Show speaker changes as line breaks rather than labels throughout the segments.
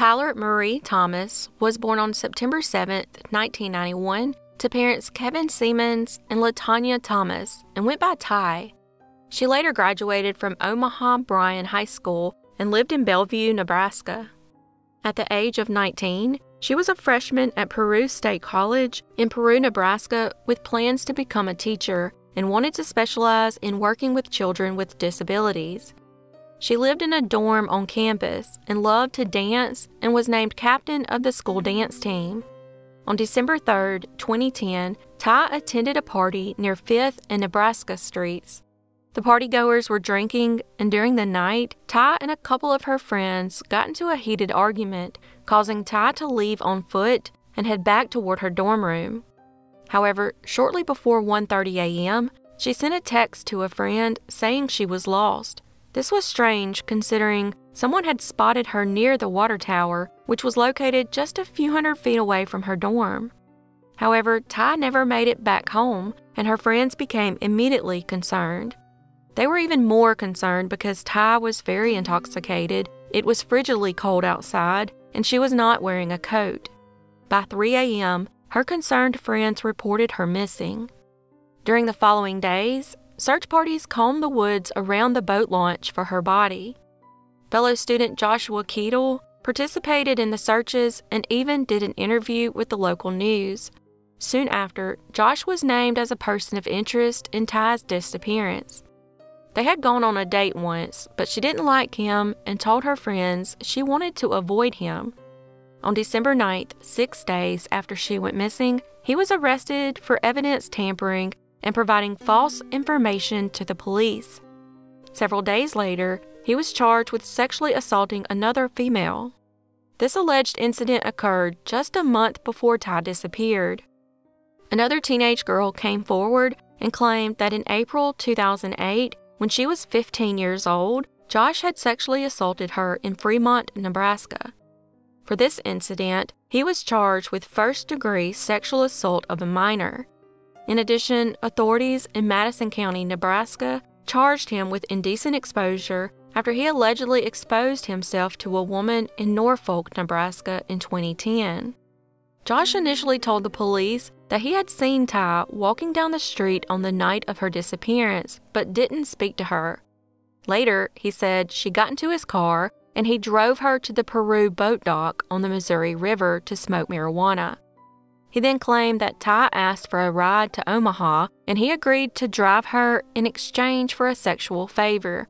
Tyler Marie Thomas was born on September 7, 1991, to parents Kevin Siemens and LaTanya Thomas, and went by Ty. She later graduated from Omaha Bryan High School and lived in Bellevue, Nebraska. At the age of 19, she was a freshman at Peru State College in Peru, Nebraska, with plans to become a teacher and wanted to specialize in working with children with disabilities. She lived in a dorm on campus and loved to dance and was named captain of the school dance team. On December 3, 2010, Ty attended a party near 5th and Nebraska Streets. The partygoers were drinking, and during the night, Ty and a couple of her friends got into a heated argument, causing Ty to leave on foot and head back toward her dorm room. However, shortly before 1:30 a.m., she sent a text to a friend saying she was lost. This was strange considering someone had spotted her near the water tower, which was located just a few hundred feet away from her dorm. However, Ty never made it back home, and her friends became immediately concerned. They were even more concerned because Ty was very intoxicated, it was frigidly cold outside, and she was not wearing a coat. By 3 a.m., her concerned friends reported her missing. During the following days, search parties combed the woods around the boat launch for her body. Fellow student Joshua Keatle participated in the searches and even did an interview with the local news. Soon after, Josh was named as a person of interest in Ty's disappearance. They had gone on a date once, but she didn't like him and told her friends she wanted to avoid him. On December 9th, 6 days after she went missing, he was arrested for evidence tampering and providing false information to the police. Several days later, he was charged with sexually assaulting another female. This alleged incident occurred just a month before Ty disappeared. Another teenage girl came forward and claimed that in April 2008, when she was 15 years old, Josh had sexually assaulted her in Fremont, Nebraska. For this incident, he was charged with first-degree sexual assault of a minor. In addition, authorities in Madison County, Nebraska, charged him with indecent exposure after he allegedly exposed himself to a woman in Norfolk, Nebraska in 2010. Josh initially told the police that he had seen Ty walking down the street on the night of her disappearance, but didn't speak to her. Later, he said she got into his car and he drove her to the Peru boat dock on the Missouri River to smoke marijuana. He then claimed that Ty asked for a ride to Omaha and he agreed to drive her in exchange for a sexual favor.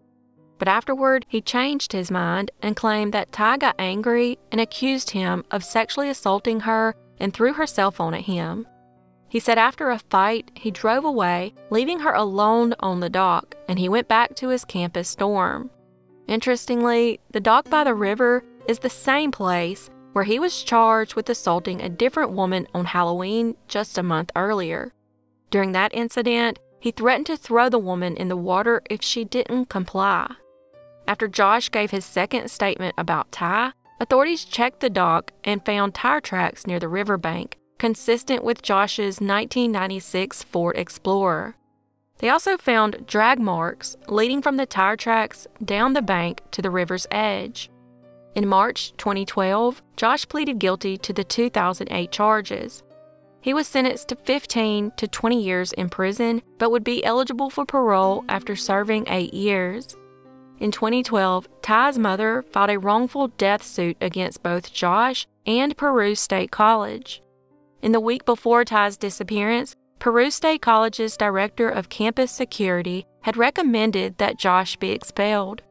But afterward, he changed his mind and claimed that Ty got angry and accused him of sexually assaulting her and threw her cell phone at him. He said after a fight, he drove away, leaving her alone on the dock, and he went back to his campus dorm. Interestingly, the dock by the river is the same place where he was charged with assaulting a different woman on Halloween just a month earlier. During that incident, he threatened to throw the woman in the water if she didn't comply. After Josh gave his second statement about Ty, authorities checked the dock and found tire tracks near the riverbank, consistent with Josh's 1996 Ford Explorer. They also found drag marks leading from the tire tracks down the bank to the river's edge. In March 2012, Josh pleaded guilty to the 2008 charges. He was sentenced to 15 to 20 years in prison, but would be eligible for parole after serving 8 years. In 2012, Ty's mother filed a wrongful death suit against both Josh and Peru State College. In the week before Ty's disappearance, Peru State College's director of campus security had recommended that Josh be expelled.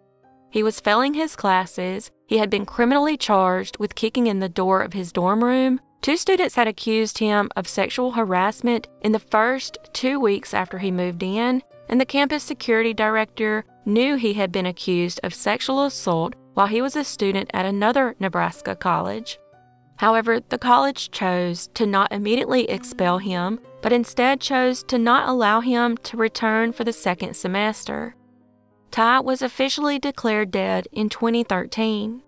He was failing his classes, he had been criminally charged with kicking in the door of his dorm room, 2 students had accused him of sexual harassment in the first 2 weeks after he moved in, and the campus security director knew he had been accused of sexual assault while he was a student at another Nebraska college. However, the college chose to not immediately expel him, but instead chose to not allow him to return for the second semester. Ty was officially declared dead in 2013.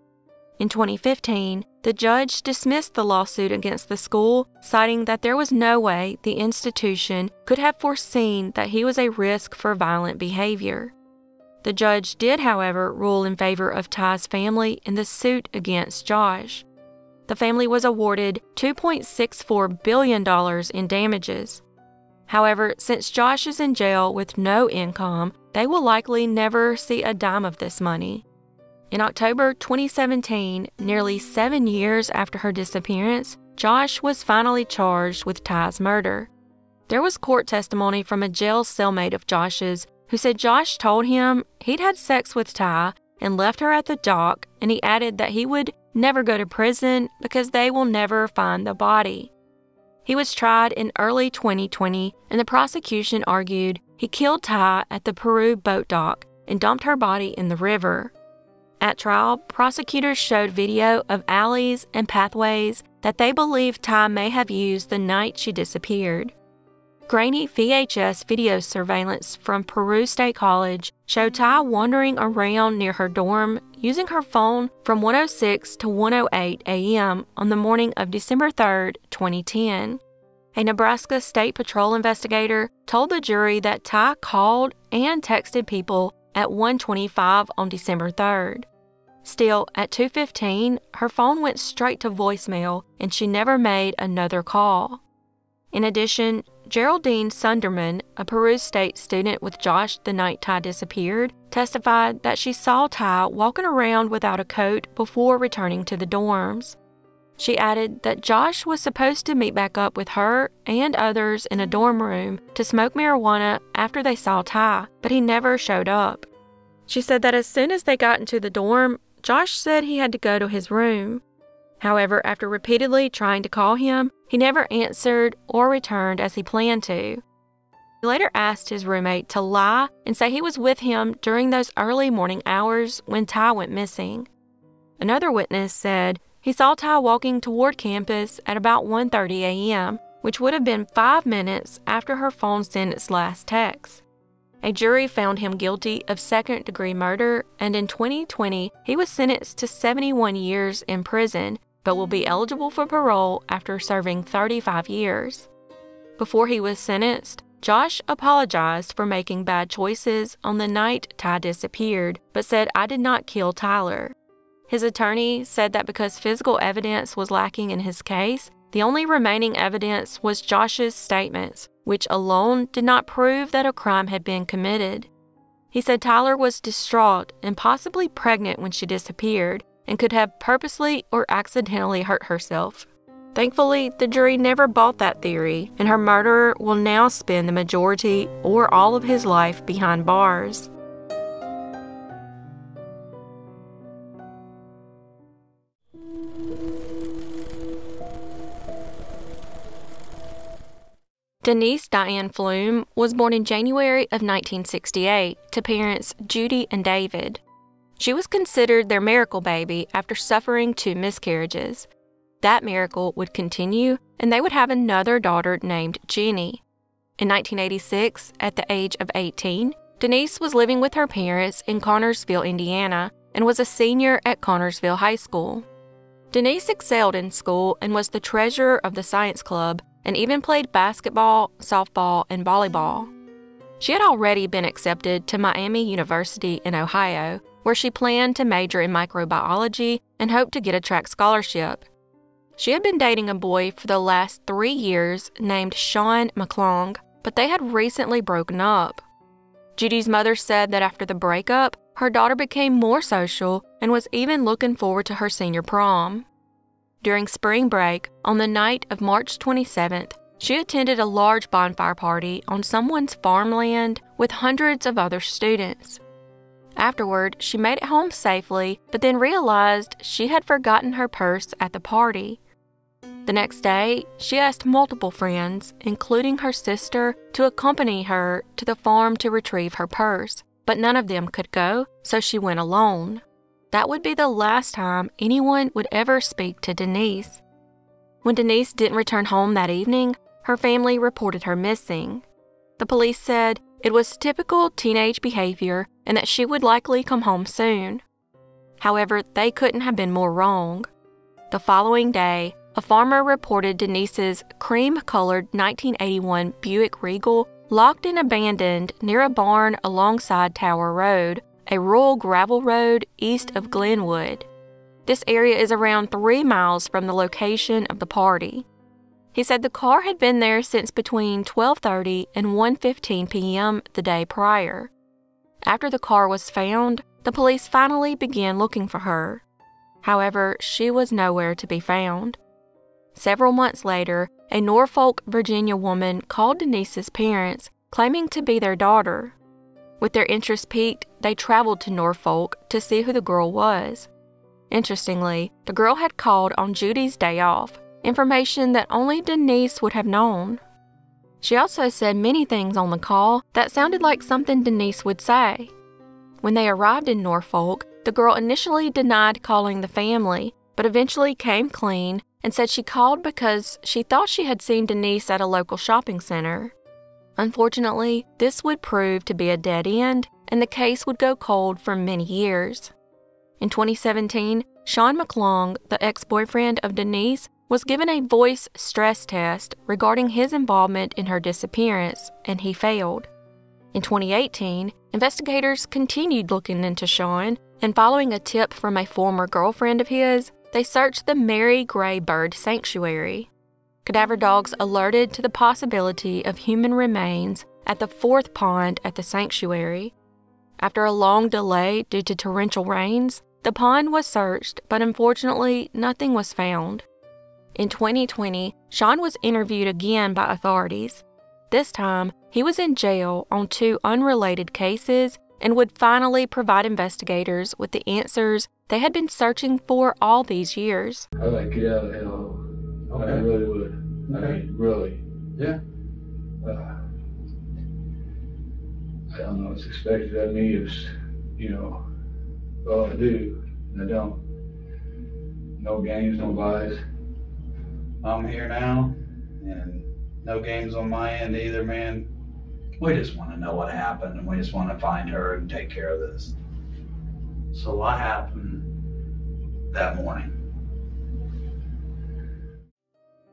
In 2015, the judge dismissed the lawsuit against the school, citing that there was no way the institution could have foreseen that he was a risk for violent behavior. The judge did, however, rule in favor of Ty's family in the suit against Josh. The family was awarded $2.64 billion in damages. However, since Josh is in jail with no income, they will likely never see a dime of this money. In October 2017, nearly 7 years after her disappearance, Josh was finally charged with Ty's murder. There was court testimony from a jail cellmate of Josh's who said Josh told him he'd had sex with Ty and left her at the dock, and he added that he would never go to prison because they will never find the body. He was tried in early 2020, and the prosecution argued he killed Ty at the Peru boat dock and dumped her body in the river. At trial, prosecutors showed video of alleys and pathways that they believe Ty may have used the night she disappeared. Grainy VHS video surveillance from Peru State College showed Ty wandering around near her dorm using her phone from 1:06 to 1:08 a.m. on the morning of December 3, 2010. A Nebraska State Patrol investigator told the jury that Ty called and texted people at 1:25 on December 3rd. Still, at 2:15, her phone went straight to voicemail and she never made another call. In addition, Geraldine Sunderman, a Peru State student with Josh the night Ty disappeared, testified that she saw Ty walking around without a coat before returning to the dorms. She added that Josh was supposed to meet back up with her and others in a dorm room to smoke marijuana after they saw Ty, but he never showed up. She said that as soon as they got into the dorm, Josh said he had to go to his room. However, after repeatedly trying to call him, he never answered or returned as he planned to. He later asked his roommate to lie and say he was with him during those early morning hours when Ty went missing. Another witness said he saw Ty walking toward campus at about 1:30 a.m., which would have been 5 minutes after her phone sent its last text. A jury found him guilty of second-degree murder, and in 2020, he was sentenced to 71 years in prison, but will be eligible for parole after serving 35 years. Before he was sentenced, Josh apologized for making bad choices on the night Ty disappeared, but said, "I did not kill Tyler." His attorney said that because physical evidence was lacking in his case, the only remaining evidence was Josh's statements, which alone did not prove that a crime had been committed. He said Tyler was distraught and possibly pregnant when she disappeared, and could have purposely or accidentally hurt herself. Thankfully, the jury never bought that theory, and her murderer will now spend the majority or all of his life behind bars. Denise Diane Pflum was born in January of 1968 to parents Judy and David. She was considered their miracle baby after suffering 2 miscarriages. That miracle would continue, and they would have another daughter named Jenny. In 1986, at the age of 18, Denise was living with her parents in Connersville, Indiana, and was a senior at Connersville High School. Denise excelled in school and was the treasurer of the science club, and even played basketball, softball, and volleyball. She had already been accepted to Miami University in Ohio, where she planned to major in microbiology and hoped to get a track scholarship. She had been dating a boy for the last 3 years named Sean McClung, but they had recently broken up. Judy's mother said that after the breakup, her daughter became more social and was even looking forward to her senior prom. During spring break, on the night of March 27th, she attended a large bonfire party on someone's farmland with hundreds of other students. Afterward, she made it home safely, but then realized she had forgotten her purse at the party. The next day, she asked multiple friends, including her sister, to accompany her to the farm to retrieve her purse, but none of them could go, so she went alone. That would be the last time anyone would ever speak to Denise. When Denise didn't return home that evening, her family reported her missing. The police said it was typical teenage behavior and that she would likely come home soon. However, they couldn't have been more wrong. The following day, a farmer reported Denise's cream-colored 1981 Buick Regal locked and abandoned near a barn alongside Tower Road, a rural gravel road east of Glenwood. This area is around 3 miles from the location of the party. He said the car had been there since between 12:30 and 1:15 p.m. the day prior. After the car was found, the police finally began looking for her. However, she was nowhere to be found. Several months later, a Norfolk, Virginia woman called Denise's parents, claiming to be their daughter. With their interest piqued, they traveled to Norfolk to see who the girl was. Interestingly, the girl had called on Judy's day off, information that only Denise would have known. She also said many things on the call that sounded like something Denise would say. When they arrived in Norfolk, the girl initially denied calling the family, but eventually came clean and said she called because she thought she had seen Denise at a local shopping center. Unfortunately, this would prove to be a dead end, and the case would go cold for many years. In 2017, Sean McClung, the ex-boyfriend of Denise, was given a voice stress test regarding his involvement in her disappearance, and he failed. In 2018, investigators continued looking into Sean, and following a tip from a former girlfriend of his, they searched the Mary Gray Bird Sanctuary. Cadaver dogs alerted to the possibility of human remains at the 4th pond at the sanctuary. After a long delay due to torrential rains, the pond was searched, but unfortunately, nothing was found. In 2020, Sean was interviewed again by authorities. This time, he was in jail on 2 unrelated cases and would finally provide investigators with the answers they had been searching for all these years.
I'd like to get out of hell. Okay. I really would. Okay. I mean, really. Yeah. I don't know what's expected of me is, all I do, and I don't. No games, no lies.
I'm here now, and no games on my end either, man. We just want to know what happened, and we just want to find her and take care of this. So what happened that morning?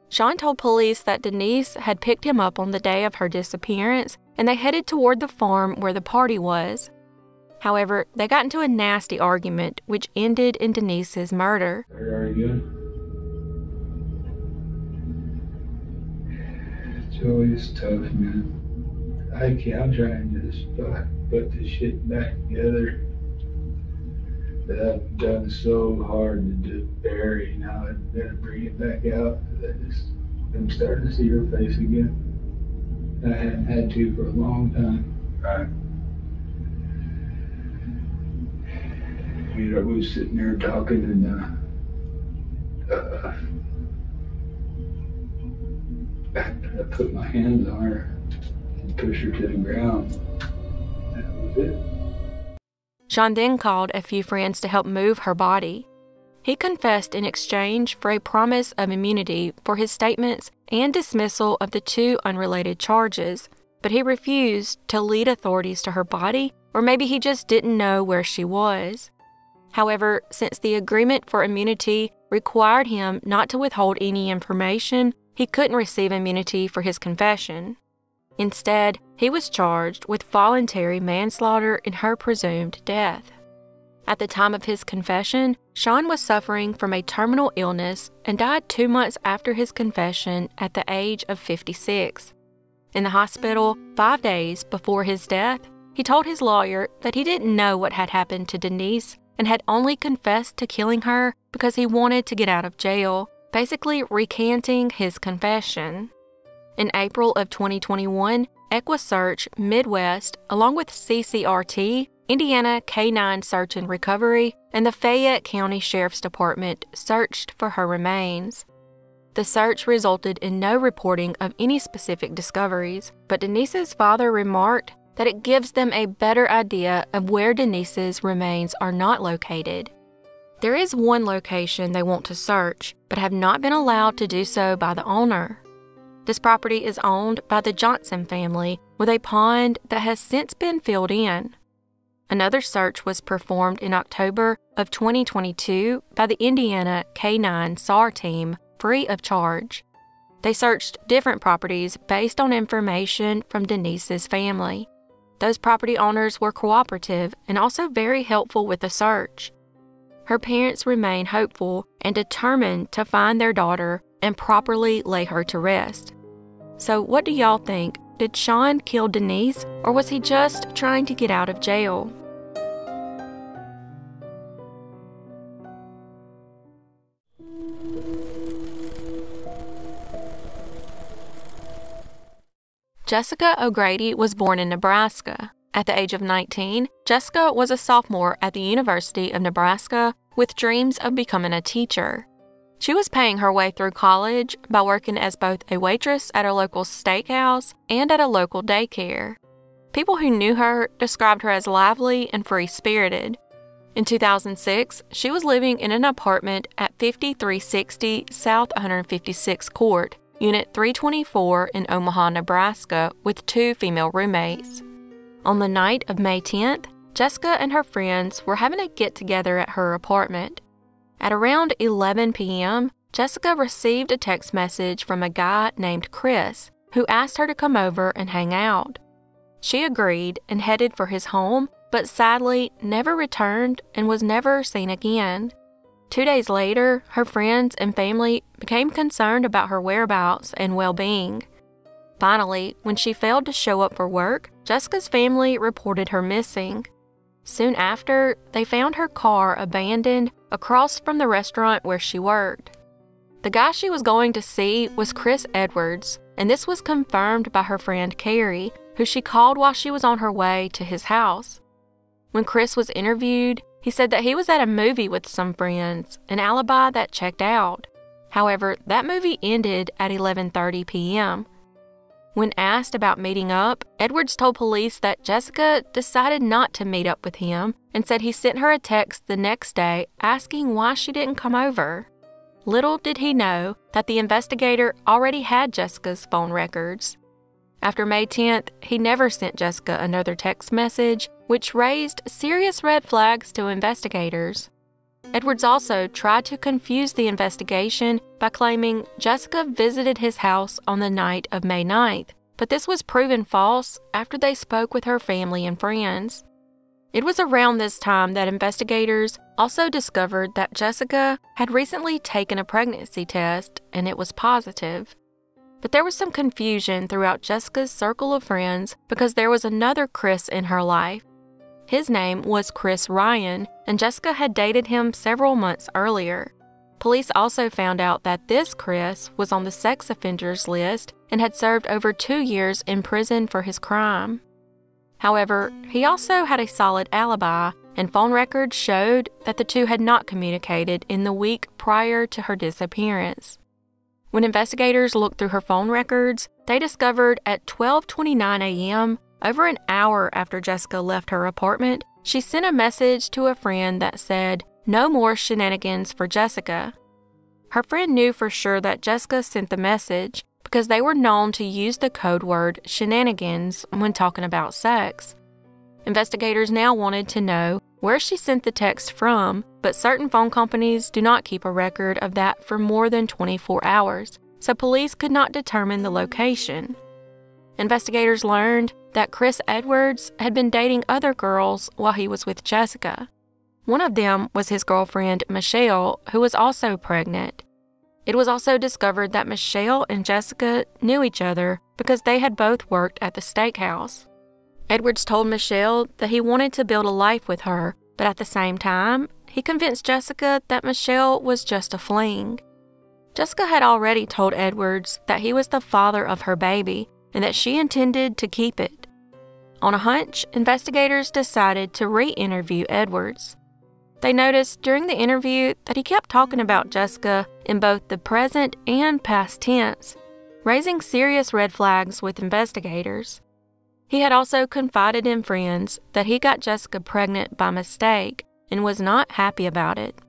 Sean told police that Denise had picked him up on the day of her disappearance, and they headed toward the farm where the party was. However, they got into a nasty argument, which ended in Denise's murder.
Are you good? It's always tough, man. I'm trying to just put this shit back together that I've done so hard to just bury. Now I better bring it back out. I'm starting to see her face again. I haven't had to for a long time.
Right.
We were sitting there talking, and I put my hands on her and pushed her to the ground. That was it.
Sean then called a few friends to help move her body. He confessed in exchange for a promise of immunity for his statements and dismissal of the 2 unrelated charges, but he refused to lead authorities to her body, or maybe he just didn't know where she was. However, since the agreement for immunity required him not to withhold any information, he couldn't receive immunity for his confession. Instead, he was charged with voluntary manslaughter in her presumed death. At the time of his confession, Sean was suffering from a terminal illness and died 2 months after his confession at the age of 56. In the hospital, 5 days before his death, he told his lawyer that he didn't know what had happened to Denise and had only confessed to killing her because he wanted to get out of jail, basically recanting his confession. In April of 2021, EquiSearch Midwest, along with CCRT, Indiana Canine Search and Recovery, and the Fayette County Sheriff's Department searched for her remains. The search resulted in no reporting of any specific discoveries, but Denise's father remarked that it gives them a better idea of where Denise's remains are not located. There is one location they want to search, but have not been allowed to do so by the owner. This property is owned by the Johnson family with a pond that has since been filled in. Another search was performed in October of 2022 by the Indiana K-9 SAR team free of charge. They searched different properties based on information from Denise's family. those property owners were cooperative and also very helpful with the search. Her parents remain hopeful and determined to find their daughter and properly lay her to rest. So what do y'all think? Did Sean kill Denise, or was he just trying to get out of jail? Jessica O'Grady was born in Nebraska. At the age of 19, Jessica was a sophomore at the University of Nebraska with dreams of becoming a teacher. She was paying her way through college by working as both a waitress at a local steakhouse and at a local daycare. People who knew her described her as lively and free-spirited. In 2006, she was living in an apartment at 5360 South 156th Court, Unit 324 in Omaha, Nebraska, with 2 female roommates. On the night of May 10th, Jessica and her friends were having a get-together at her apartment. At around 11 p.m., Jessica received a text message from a guy named Chris, who asked her to come over and hang out. She agreed and headed for his home, but sadly never returned and was never seen again. 2 days later, her friends and family became concerned about her whereabouts and well-being. Finally, when she failed to show up for work, Jessica's family reported her missing. Soon after, they found her car abandoned across from the restaurant where she worked. The guy she was going to see was Chris Edwards, and this was confirmed by her friend Carrie, who she called while she was on her way to his house. When Chris was interviewed, he said that he was at a movie with some friends, an alibi that checked out. However, that movie ended at 11:30 p.m. When asked about meeting up, Edwards told police that Jessica decided not to meet up with him and said he sent her a text the next day asking why she didn't come over. Little did he know that the investigator already had Jessica's phone records. After May 10th, he never sent Jessica another text message, which raised serious red flags to investigators. Edwards also tried to confuse the investigation by claiming Jessica visited his house on the night of May 9th, but this was proven false after they spoke with her family and friends. It was around this time that investigators also discovered that Jessica had recently taken a pregnancy test and it was positive. But there was some confusion throughout Jessica's circle of friends because there was another Chris in her life. His name was Chris Ryan, and Jessica had dated him several months earlier. Police also found out that this Chris was on the sex offenders list and had served over 2 years in prison for his crime. However, he also had a solid alibi, and phone records showed that the two had not communicated in the week prior to her disappearance. When investigators looked through her phone records, they discovered at 12:29 a.m., over an hour after Jessica left her apartment, she sent a message to a friend that said, "No more shenanigans for Jessica." Her friend knew for sure that Jessica sent the message because they were known to use the code word shenanigans when talking about sex. Investigators now wanted to know where she sent the text from, but certain phone companies do not keep a record of that for more than 24 hours, so police could not determine the location. Investigators learned that Chris Edwards had been dating other girls while he was with Jessica. One of them was his girlfriend, Michelle, who was also pregnant. It was also discovered that Michelle and Jessica knew each other because they had both worked at the steakhouse. Edwards told Michelle that he wanted to build a life with her, but at the same time, he convinced Jessica that Michelle was just a fling. Jessica had already told Edwards that he was the father of her baby and that she intended to keep it. On a hunch, investigators decided to re-interview Edwards. They noticed during the interview that he kept talking about Jessica in both the present and past tense, raising serious red flags with investigators. He had also confided in friends that he got Jessica pregnant by mistake and was not happy about it.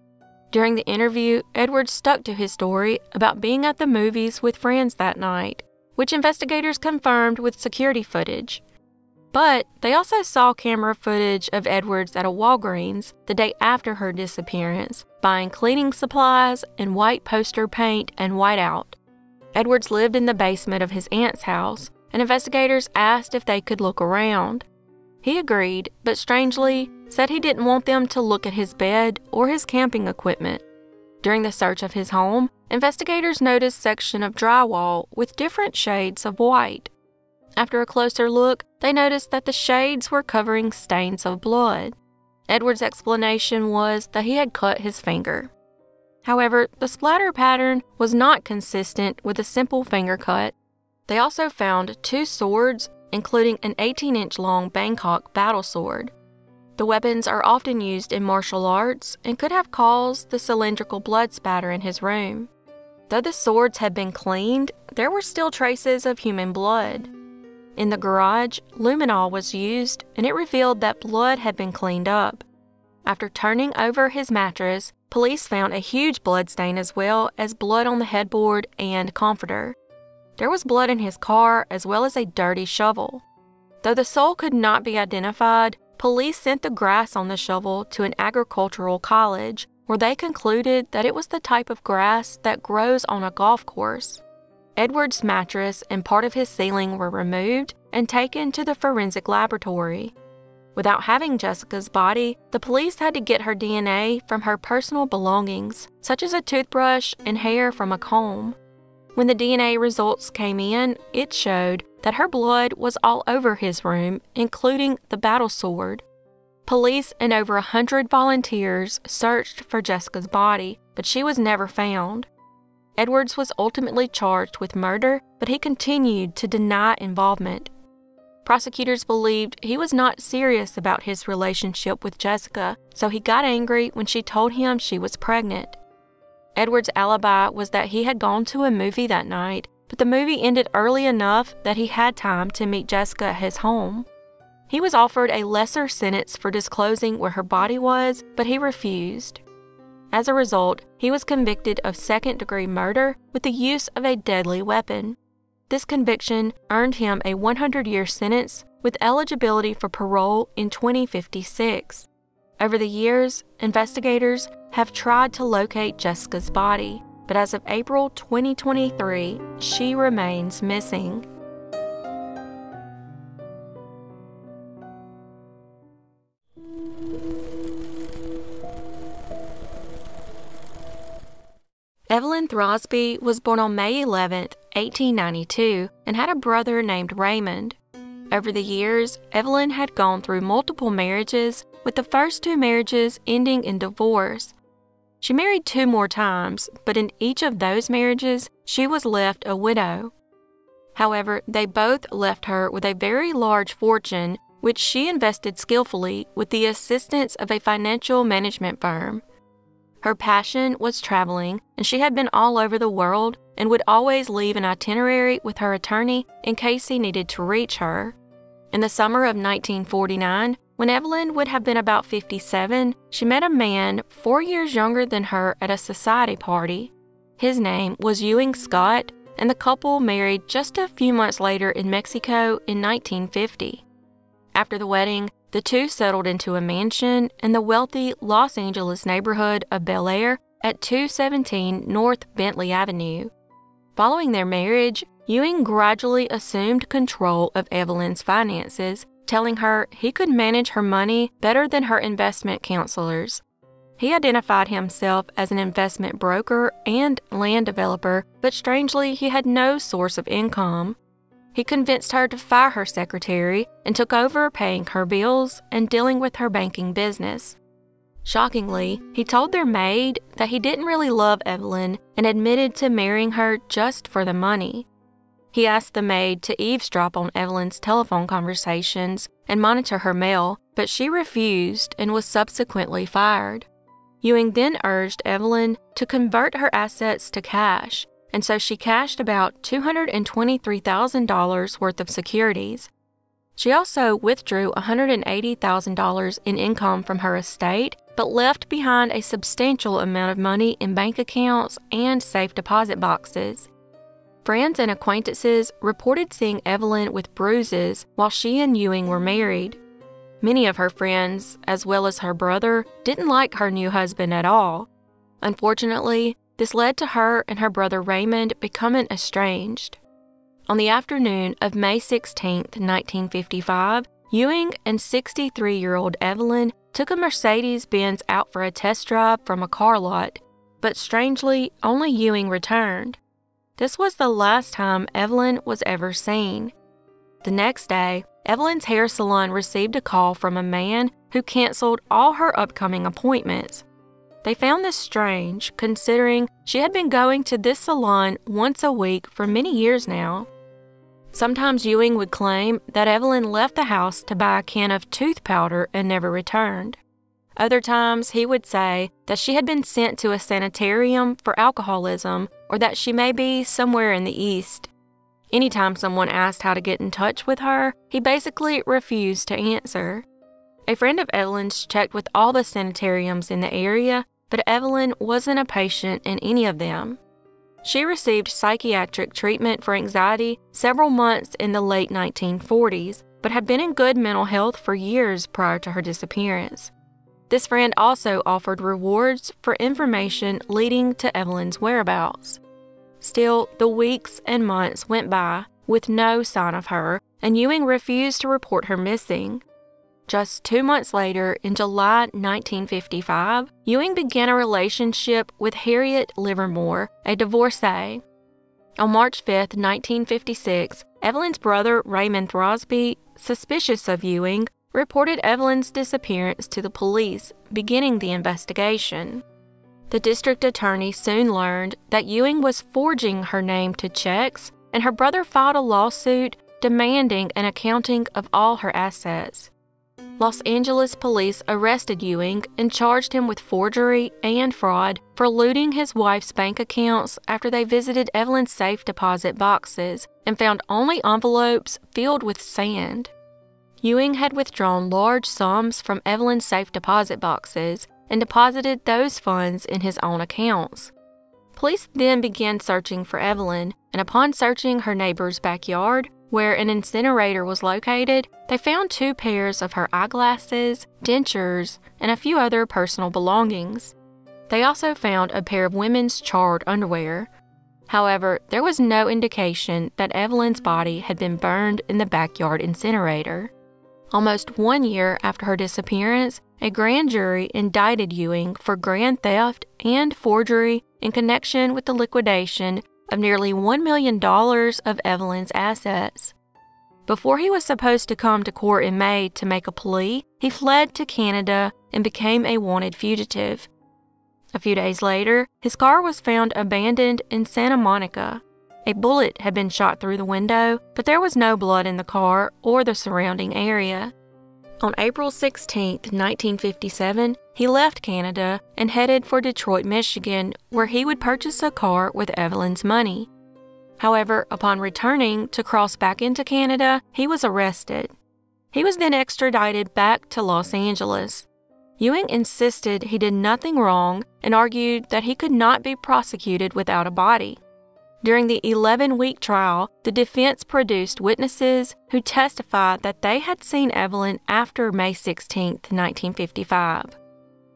During the interview, Edwards stuck to his story about being at the movies with friends that night, which investigators confirmed with security footage. But they also saw camera footage of Edwards at a Walgreens the day after her disappearance, buying cleaning supplies and white poster paint and whiteout. Edwards lived in the basement of his aunt's house, and investigators asked if they could look around. He agreed, but strangely said he didn't want them to look at his bed or his camping equipment. During the search of his home, investigators noticed a section of drywall with different shades of white. After a closer look, they noticed that the shades were covering stains of blood. Edward's explanation was that he had cut his finger. However, the splatter pattern was not consistent with a simple finger cut. They also found 2 swords, including an 18-inch long Bangkok battle sword. The weapons are often used in martial arts and could have caused the cylindrical blood spatter in his room. Though the swords had been cleaned, there were still traces of human blood. In the garage, luminol was used, and it revealed that blood had been cleaned up. After turning over his mattress, police found a huge blood stain as well as blood on the headboard and comforter. There was blood in his car as well as a dirty shovel. Though the soul could not be identified, police sent the grass on the shovel to an agricultural college, where they concluded that it was the type of grass that grows on a golf course. Edward's mattress and part of his ceiling were removed and taken to the forensic laboratory. Without having Jessica's body, the police had to get her DNA from her personal belongings, such as a toothbrush and hair from a comb. When the DNA results came in, it showed that her blood was all over his room, including the battle sword. Police and over 100 volunteers searched for Jessica's body, but she was never found. Edwards was ultimately charged with murder, but he continued to deny involvement. Prosecutors believed he was not serious about his relationship with Jessica, so he got angry when she told him she was pregnant. Edward's alibi was that he had gone to a movie that night, but the movie ended early enough that he had time to meet Jessica at his home. He was offered a lesser sentence for disclosing where her body was, but he refused. As a result, he was convicted of second-degree murder with the use of a deadly weapon. This conviction earned him a 100-year sentence with eligibility for parole in 2056. Over the years, investigators have tried to locate Jessica's body, but as of April 2023, she remains missing. Evelyn Throsby was born on May 11, 1892, and had a brother named Raymond. Over the years, Evelyn had gone through multiple marriages, with the first 2 marriages ending in divorce. She married 2 more times, but in each of those marriages, she was left a widow. However, they both left her with a very large fortune, which she invested skillfully with the assistance of a financial management firm. Her passion was traveling, and she had been all over the world and would always leave an itinerary with her attorney in case he needed to reach her. In the summer of 1949, when Evelyn would have been about 57, she met a man 4 years younger than her at a society party. His name was Ewing Scott, and the couple married just a few months later in Mexico in 1950. After the wedding, the two settled into a mansion in the wealthy Los Angeles neighborhood of Bel Air at 217 North Bentley Avenue. Following their marriage, Ewing gradually assumed control of Evelyn's finances, telling her he could manage her money better than her investment counselors. He identified himself as an investment broker and land developer, but strangely, he had no source of income. He convinced her to fire her secretary and took over paying her bills and dealing with her banking business. Shockingly, he told their maid that he didn't really love Evelyn and admitted to marrying her just for the money. He asked the maid to eavesdrop on Evelyn's telephone conversations and monitor her mail, but she refused and was subsequently fired. Ewing then urged Evelyn to convert her assets to cash, and so she cashed about $223,000 worth of securities. She also withdrew $180,000 in income from her estate, but left behind a substantial amount of money in bank accounts and safe deposit boxes. Friends and acquaintances reported seeing Evelyn with bruises while she and Ewing were married. Many of her friends, as well as her brother, didn't like her new husband at all. Unfortunately, this led to her and her brother Raymond becoming estranged. On the afternoon of May 16, 1955, Ewing and 63-year-old Evelyn took a Mercedes-Benz out for a test drive from a car lot, but strangely, only Ewing returned. This was the last time Evelyn was ever seen. The next day, Evelyn's hair salon received a call from a man who canceled all her upcoming appointments. They found this strange, considering she had been going to this salon once a week for many years now. Sometimes Ewing would claim that Evelyn left the house to buy a can of tooth powder and never returned. Other times, he would say that she had been sent to a sanitarium for alcoholism or that she may be somewhere in the East. Anytime someone asked how to get in touch with her, he basically refused to answer. A friend of Evelyn's checked with all the sanitariums in the area, but Evelyn wasn't a patient in any of them. She received psychiatric treatment for anxiety several months in the late 1940s, but had been in good mental health for years prior to her disappearance. This friend also offered rewards for information leading to Evelyn's whereabouts. Still, the weeks and months went by with no sign of her, and Ewing refused to report her missing. Just 2 months later, in July 1955, Ewing began a relationship with Harriet Livermore, a divorcee. On March 5, 1956, Evelyn's brother Raymond Throsby, suspicious of Ewing, reported Evelyn's disappearance to the police, beginning the investigation. The district attorney soon learned that Ewing was forging her name to checks, and her brother filed a lawsuit demanding an accounting of all her assets. Los Angeles police arrested Ewing and charged him with forgery and fraud for looting his wife's bank accounts after they visited Evelyn's safe deposit boxes and found only envelopes filled with sand. Ewing had withdrawn large sums from Evelyn's safe deposit boxes and deposited those funds in his own accounts. Police then began searching for Evelyn, and upon searching her neighbor's backyard, where an incinerator was located, they found 2 pairs of her eyeglasses, dentures, and a few other personal belongings. They also found a pair of women's charred underwear. However, there was no indication that Evelyn's body had been burned in the backyard incinerator. Almost 1 year after her disappearance, a grand jury indicted Ewing for grand theft and forgery in connection with the liquidation of nearly $1 million of Evelyn's assets. Before he was supposed to come to court in May to make a plea, he fled to Canada and became a wanted fugitive. A few days later, his car was found abandoned in Santa Monica. A bullet had been shot through the window, but there was no blood in the car or the surrounding area. On April 16, 1957, he left Canada and headed for Detroit, Michigan, where he would purchase a car with Evelyn's money. However, upon returning to cross back into Canada, he was arrested. He was then extradited back to Los Angeles. Ewing insisted he did nothing wrong and argued that he could not be prosecuted without a body. During the 11-week trial, the defense produced witnesses who testified that they had seen Evelyn after May 16, 1955.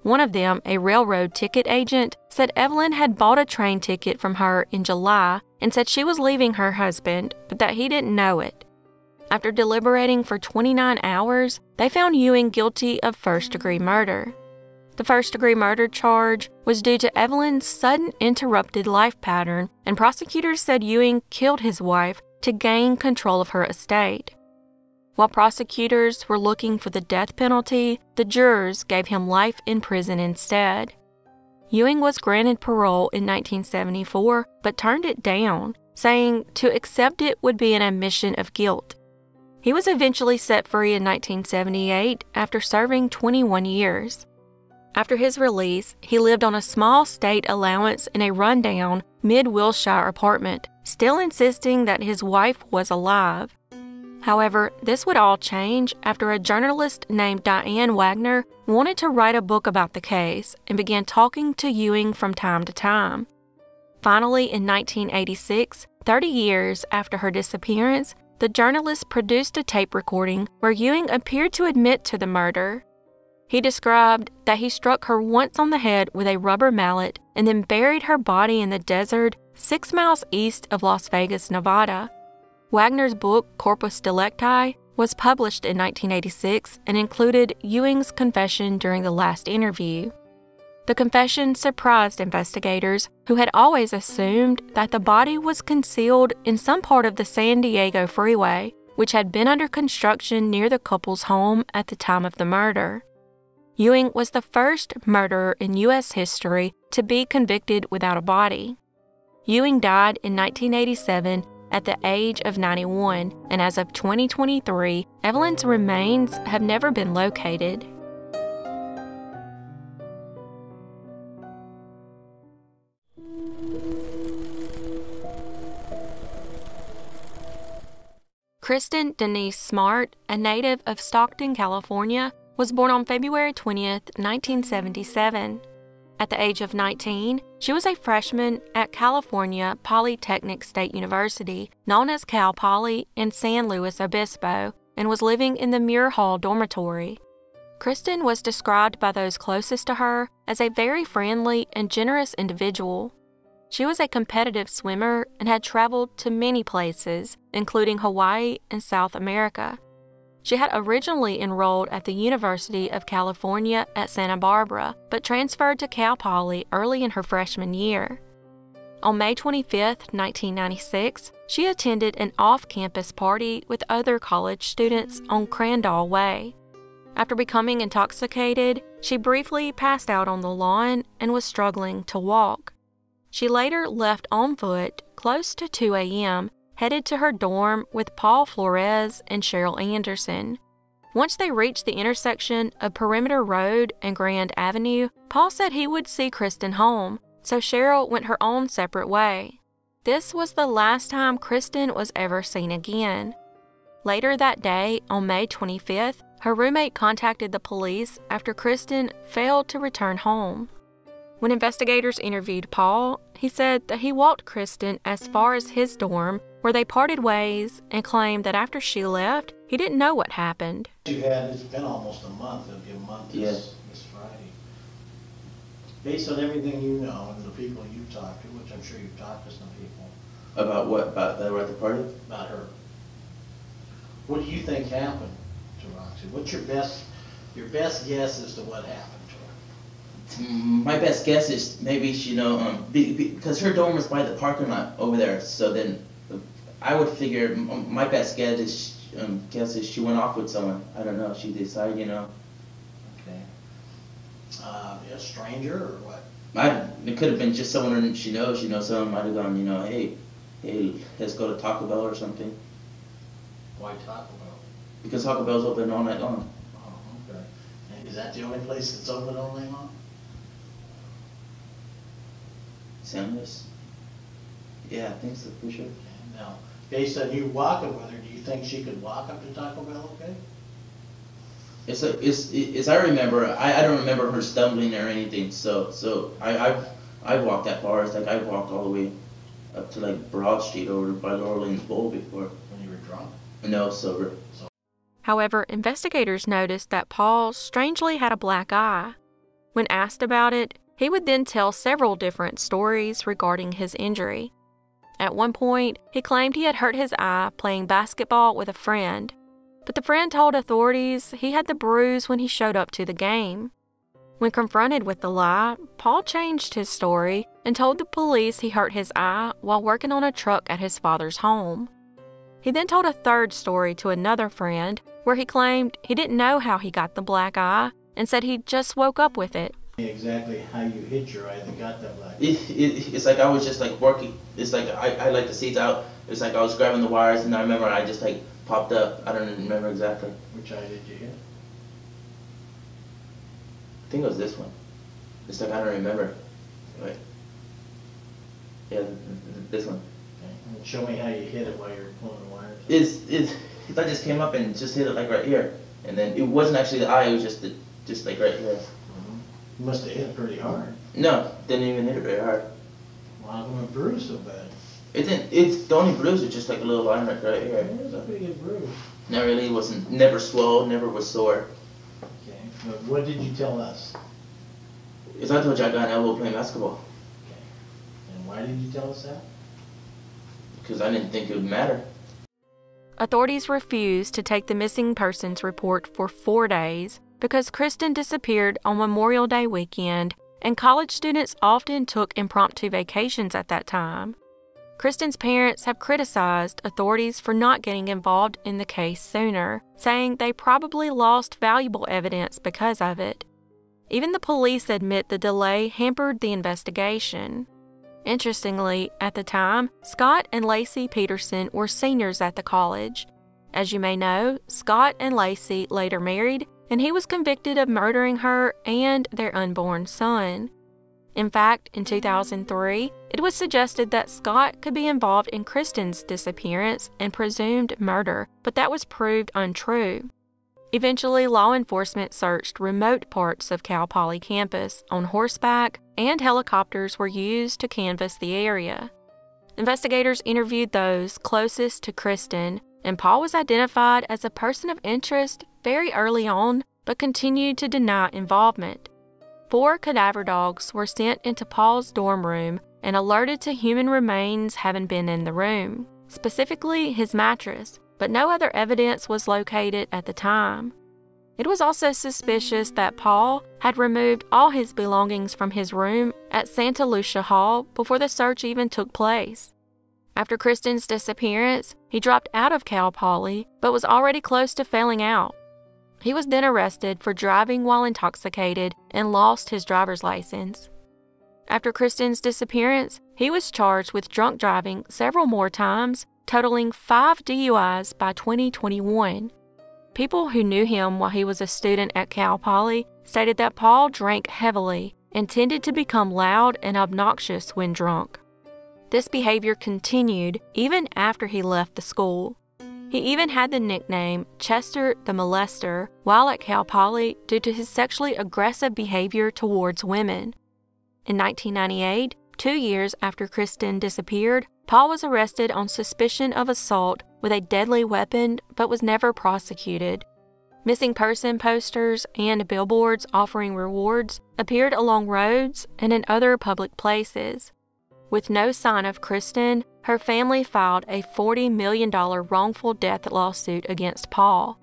One of them, a railroad ticket agent, said Evelyn had bought a train ticket from her in July and said she was leaving her husband, but that he didn't know it. After deliberating for 29 hours, they found Ewing guilty of first-degree murder. The first-degree murder charge was due to Evelyn's sudden interrupted life pattern, and prosecutors said Ewing killed his wife to gain control of her estate. While prosecutors were looking for the death penalty, the jurors gave him life in prison instead. Ewing was granted parole in 1974, but turned it down, saying to accept it would be an admission of guilt. He was eventually set free in 1978 after serving 21 years. After his release, he lived on a small state allowance in a rundown mid-Wilshire apartment, still insisting that his wife was alive. However, this would all change after a journalist named Diane Wagner wanted to write a book about the case and began talking to Ewing from time to time. Finally, in 1986, 30 years after her disappearance, the journalist produced a tape recording where Ewing appeared to admit to the murder. He described that he struck her once on the head with a rubber mallet and then buried her body in the desert 6 miles east of Las Vegas, Nevada. Wagner's book, Corpus Delicti, was published in 1986 and included Ewing's confession during the last interview. The confession surprised investigators who had always assumed that the body was concealed in some part of the San Diego freeway, which had been under construction near the couple's home at the time of the murder. Ewing was the first murderer in U.S. history to be convicted without a body. Ewing died in 1987 at the age of 91, and as of 2023, Evelyn's remains have never been located. Kristin Denise Smart, a native of Stockton, California, was born on February 20th, 1977. At the age of 19, she was a freshman at California Polytechnic State University, known as Cal Poly, in San Luis Obispo, and was living in the Muir Hall dormitory. Kristin was described by those closest to her as a very friendly and generous individual. She was a competitive swimmer and had traveled to many places, including Hawaii and South America. She had originally enrolled at the University of California at Santa Barbara, but transferred to Cal Poly early in her freshman year. On May 25, 1996, she attended an off-campus party with other college students on Crandall Way. After becoming intoxicated, she briefly passed out on the lawn and was struggling to walk. She later left on foot close to 2 a.m., headed to her dorm with Paul Flores and Cheryl Anderson. Once they reached the intersection of Perimeter Road and Grand Avenue, Paul said he would see Kristin home, so Cheryl went her own separate way. This was the last time Kristin was ever seen again. Later that day, on May 25th, her roommate contacted the police after Kristin failed to return home. When investigators interviewed Paul, he said that he walked Kristin as far as his dorm, where they parted ways, and claimed that after she left, he didn't know what happened.
It's been almost a month. It'll be a month this Friday. Based on everything you know and the people you've talked to, which I'm sure you've talked to some people.
About what? About that were at the party?
About her. What do you think happened to Roxy? What's your best guess as to what happened to her?
My best guess is maybe she, because her dorm was by the parking lot over there. So then, I would figure my best guess is she went off with someone. I don't know. She decided,
Okay. A stranger or what?
It could have been just someone she knows. Someone might have gone, hey, let's go to Taco Bell or something.
Why Taco Bell?
Because Taco Bell's open all night long.
Oh, okay. And is that the only place that's open all night long?
San Luis? Yeah, I think so, for sure.
Okay. Now, based on you walking with her, do you think she could walk up to Taco Bell okay?
It's I remember, I don't remember her stumbling or anything, so I've walked that far. It's like I've walked all the way up to like Broad Street over by the Orleans Bowl before.
When you were drunk?
No, sober.
However, investigators noticed that Paul strangely had a black eye. When asked about it, he would then tell several different stories regarding his injury. At one point, he claimed he had hurt his eye playing basketball with a friend, but the friend told authorities he had the bruise when he showed up to the game. When confronted with the lie, Paul changed his story and told the police he hurt his eye while working on a truck at his father's home. He then told a third story to another friend where he claimed he didn't know how he got the black eye and said he just woke up with it.
Exactly how you hit your eye that got that black eye.
It's like I was just like working. It's like I like the seats out. It's like I was grabbing the wires and I remember I just like popped up. I don't remember exactly.
Which eye did you hit?
I think it was this one. It's like I don't remember. Wait. Yeah, this one.
Okay. And show me how you hit it while you were pulling the wires.
I just came up and just hit it like right here, and then it wasn't actually the eye. It was just like right here.
You must have hit it pretty hard.
No, didn't even hit it very hard.
Well, how come it bruised so bad?
It didn't. It's the only bruise was just like a little line right here.
It was a pretty good bruise.
No, really, it wasn't. Never swelled. Never was sore.
Okay. But what did you tell us?
If I told you I got an elbow playing basketball.
Okay. And why did you tell us that?
Because I didn't think it would matter.
authorities refused to take the missing persons report for 4 days because Kristin disappeared on Memorial Day weekend, and college students often took impromptu vacations at that time. Kristin's parents have criticized authorities for not getting involved in the case sooner, saying they probably lost valuable evidence because of it. Even the police admit the delay hampered the investigation. Interestingly, at the time, Scott and Lacey Peterson were seniors at the college. As you may know, Scott and Lacey later married, and he was convicted of murdering her and their unborn son. In fact, in 2003, it was suggested that Scott could be involved in Kristin's disappearance and presumed murder, but that was proved untrue. Eventually, law enforcement searched remote parts of Cal Poly campus on horseback, and helicopters were used to canvass the area. Investigators interviewed those closest to Kristin, and Paul was identified as a person of interest very early on, but continued to deny involvement. 4 cadaver dogs were sent into Paul's dorm room and alerted to human remains having been in the room, specifically his mattress, but no other evidence was located at the time. It was also suspicious that Paul had removed all his belongings from his room at Santa Lucia Hall before the search even took place. After Kristin's disappearance, he dropped out of Cal Poly, but was already close to failing out. He was then arrested for driving while intoxicated and lost his driver's license. After Kristin's disappearance, he was charged with drunk driving several more times, totaling 5 DUIs by 2021. People who knew him while he was a student at Cal Poly stated that Paul drank heavily and tended to become loud and obnoxious when drunk. This behavior continued even after he left the school. He even had the nickname Chester the Molester while at Cal Poly due to his sexually aggressive behavior towards women. In 1998, 2 years after Kristin disappeared, Paul was arrested on suspicion of assault with a deadly weapon but was never prosecuted. Missing person posters and billboards offering rewards appeared along roads and in other public places. With no sign of Kristin, her family filed a $40 million wrongful death lawsuit against Paul.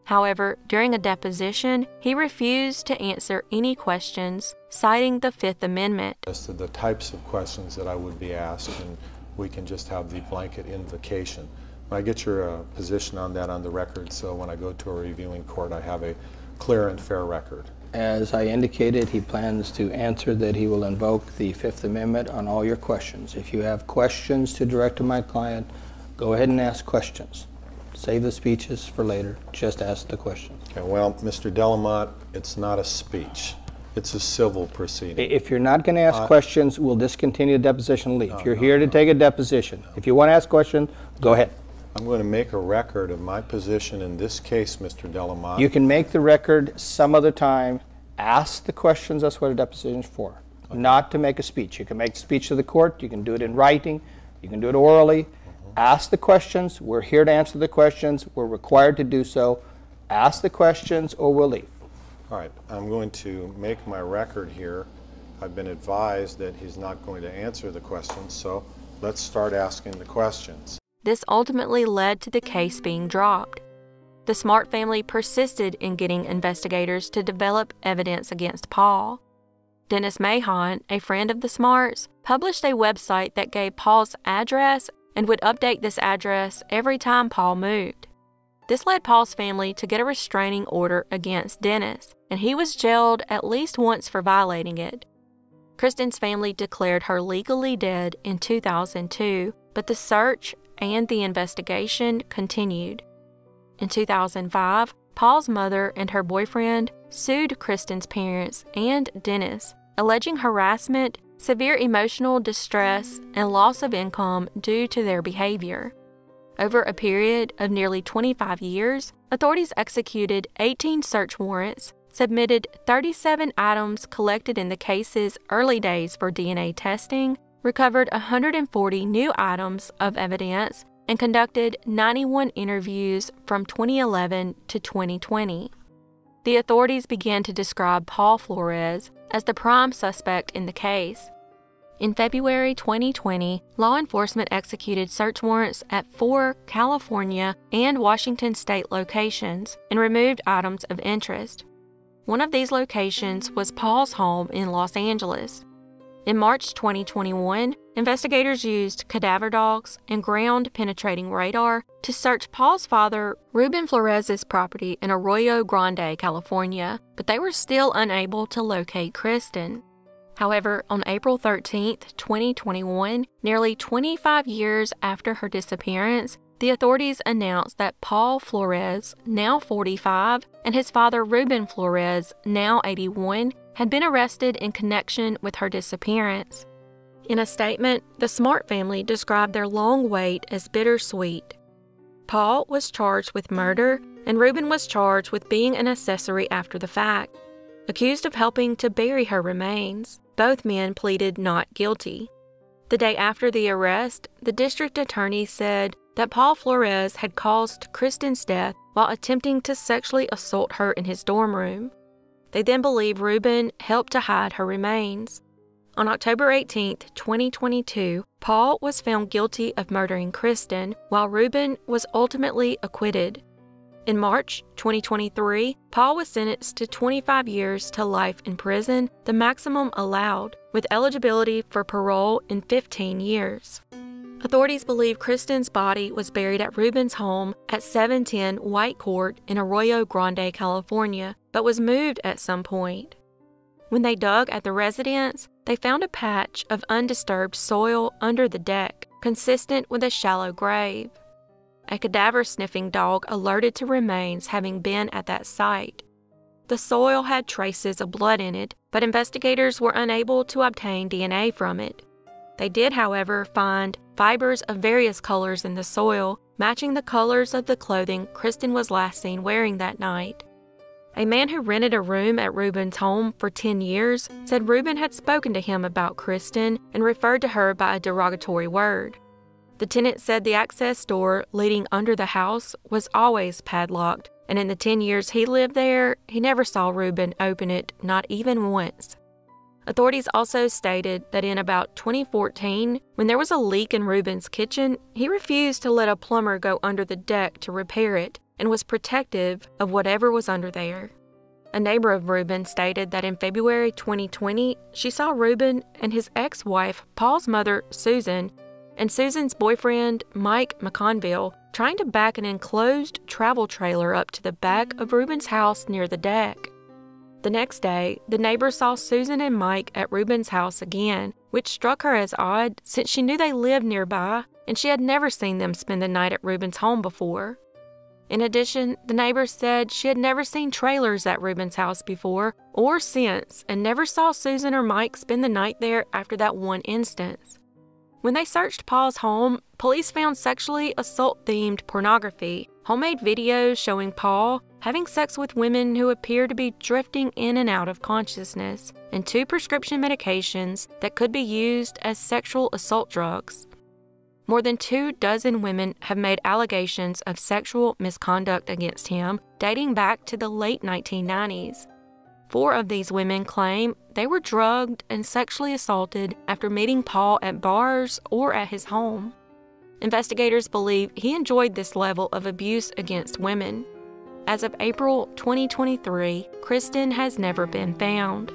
However, during a deposition, he refused to answer any questions, citing the Fifth Amendment.
As to the types of questions that I would be asked, and we can just have the blanket invocation. I get your position on that on the record, so when I go to a reviewing court, I have a clear and fair record.
As I indicated, he plans to answer that he will invoke the Fifth Amendment on all your questions. If you have questions to direct to my client, go ahead and ask questions. Save the speeches for later. Just ask the questions.
Okay, well, Mr. Delamont, it's not a speech. It's a civil proceeding.
If you're not going to ask questions, we'll discontinue the deposition and leave. You're here to take a deposition. If you want to ask questions, go ahead.
I'm going to make a record of my position in this case, Mr. Delamont.
You can make the record some other time. Ask the questions. That's what a deposition is for. Okay. Not to make a speech. You can make a speech to the court. You can do it in writing. You can do it orally. Ask the questions. We're here to answer the questions. We're required to do so. Ask the questions or we'll leave.
All right. I'm going to make my record here. I've been advised that he's not going to answer the questions, so let's start asking the questions.
This ultimately led to the case being dropped. The Smart family persisted in getting investigators to develop evidence against Paul. Dennis Mahon, a friend of the Smarts, published a website that gave Paul's address and would update this address every time Paul moved. This led Paul's family to get a restraining order against Dennis, and he was jailed at least once for violating it. Kristin's family declared her legally dead in 2002, but the search and the investigation continued. In 2005, Paul's mother and her boyfriend sued Kristin's parents and Dennis, alleging harassment, severe emotional distress, and loss of income due to their behavior. Over a period of nearly 25 years, authorities executed 18 search warrants, submitted 37 items collected in the case's early days for DNA testing, recovered 140 new items of evidence, and conducted 91 interviews from 2011 to 2020. The authorities began to describe Paul Flores as the prime suspect in the case. In February 2020, law enforcement executed search warrants at 4 California and Washington state locations and removed items of interest. One of these locations was Paul's home in Los Angeles. In March 2021, investigators used cadaver dogs and ground-penetrating radar to search Paul's father, Ruben Flores' property in Arroyo Grande, California, but they were still unable to locate Kristin. However, on April 13, 2021, nearly 25 years after her disappearance, the authorities announced that Paul Flores, now 45, and his father Ruben Flores, now 81, had been arrested in connection with her disappearance. In a statement, the Smart family described their long wait as bittersweet. Paul was charged with murder, and Ruben was charged with being an accessory after the fact, accused of helping to bury her remains. Both men pleaded not guilty. The day after the arrest, the district attorney said that Paul Flores had caused Kristin's death while attempting to sexually assault her in his dorm room. They then believe Ruben helped to hide her remains. On October 18, 2022, Paul was found guilty of murdering Kristin, while Ruben was ultimately acquitted. In March 2023, Paul was sentenced to 25 years to life in prison, the maximum allowed, with eligibility for parole in 15 years. Authorities believe Kristin's body was buried at Ruben's home at 710 White Court in Arroyo Grande, California, but was moved at some point. When they dug at the residence, they found a patch of undisturbed soil under the deck, consistent with a shallow grave. A cadaver-sniffing dog alerted to remains having been at that site. The soil had traces of blood in it, but investigators were unable to obtain DNA from it. They did, however, find fibers of various colors in the soil, matching the colors of the clothing Kristin was last seen wearing that night. A man who rented a room at Ruben's home for 10 years said Ruben had spoken to him about Kristin and referred to her by a derogatory word. The tenant said the access door leading under the house was always padlocked, and in the 10 years he lived there, he never saw Ruben open it, not even once. Authorities also stated that in about 2014, when there was a leak in Ruben's kitchen, he refused to let a plumber go under the deck to repair it and was protective of whatever was under there. A neighbor of Ruben stated that in February 2020, she saw Ruben and his ex-wife, Paul's mother, Susan, and Susan's boyfriend, Mike McConville, trying to back an enclosed travel trailer up to the back of Ruben's house near the deck. The next day, the neighbor saw Susan and Mike at Ruben's house again, which struck her as odd since she knew they lived nearby and she had never seen them spend the night at Ruben's home before. In addition, the neighbor said she had never seen trailers at Ruben's house before or since and never saw Susan or Mike spend the night there after that one instance. When they searched Paul's home, police found sexually assault-themed pornography, homemade videos showing Paul having sex with women who appear to be drifting in and out of consciousness, and 2 prescription medications that could be used as sexual assault drugs. More than 24 women have made allegations of sexual misconduct against him dating back to the late 1990s. 4 of these women claim they were drugged and sexually assaulted after meeting Paul at bars or at his home. Investigators believe he enjoyed this level of abuse against women. As of April 2023, Kristin has never been found.